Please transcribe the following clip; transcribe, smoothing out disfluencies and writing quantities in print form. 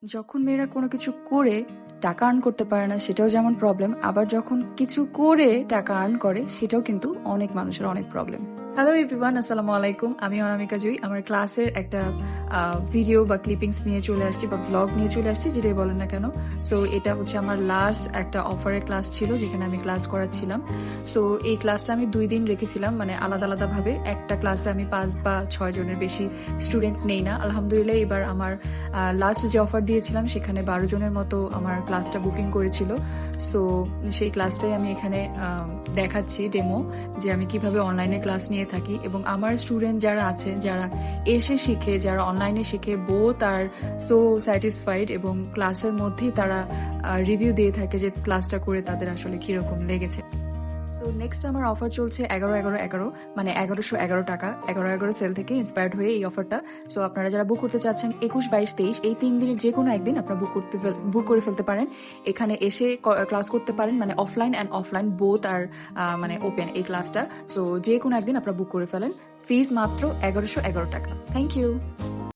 যখন মেয়েরা কোনো কিছু করে টাকা আর্ন করতে পারে না সেটাও যেমন প্রবলেম, আবার যখন কিছু করে টাকা আর্ন করে সেটাও কিন্তু অনেক মানুষের অনেক প্রবলেম। হ্যালো এভরিওয়ান, আসসালামু আলাইকুম। আমি অনামিকা জুই আমার ক্লাসের একটা ভিডিও বা ক্লিপিংস নিয়ে চলে আসছি বা ভ্লগ নিয়ে চলে আসছি, যেটাই বলেন না কেন। সো এটা হচ্ছে আমার লাস্ট একটা অফারের ক্লাস ছিল যেখানে আমি ক্লাস করাচ্ছিলাম। সো এই ক্লাসটা আমি 2 দিন রেখেছিলাম, মানে আলাদা আলাদাভাবে। একটা ক্লাসে আমি 5 বা 6 জনের বেশি স্টুডেন্ট নেই না। আলহামদুলিল্লাহ এবার আমার লাস্ট যে অফার দিয়েছিলাম সেখানে 12 জনের মতো আমার ক্লাসটা বুকিং করেছিল। সো সেই ক্লাসটাই আমি এখানে দেখাচ্ছি ডেমো, যে আমি কিভাবে অনলাইনে ক্লাস নিয়ে থাকি। এবং আমার স্টুডেন্ট যারা আছে, যারা এসে শিখে, যারা অনলাইনে শিখে, বোথ আর সো স্যাটিসফাইড এবং ক্লাসের মধ্যেই তারা রিভিউ দিয়ে থাকে যে ক্লাসটা করে তাদের আসলে কিরকম লেগেছে। সো নেক্সট আমার অফার চলছে 11-11-11, মানে 1111 টাকা। 11-11 সেল থেকে ইন্সপায়ার্ড হয়ে এই অফারটা। সো আপনারা যারা বুক করতে চাচ্ছেন 21-22-23 এই 3 দিনের যে কোনো একদিন আপনারা বুক করে ফেলতে পারেন। এখানে এসে ক্লাস করতে পারেন, মানে অফলাইন অ্যান্ড অফলাইন বোথ আর মানে ওপেন এই ক্লাসটা। সো যে কোনো একদিন আপনারা বুক করে ফেলেন। ফিজ মাত্র 1111 টাকা। Thank you.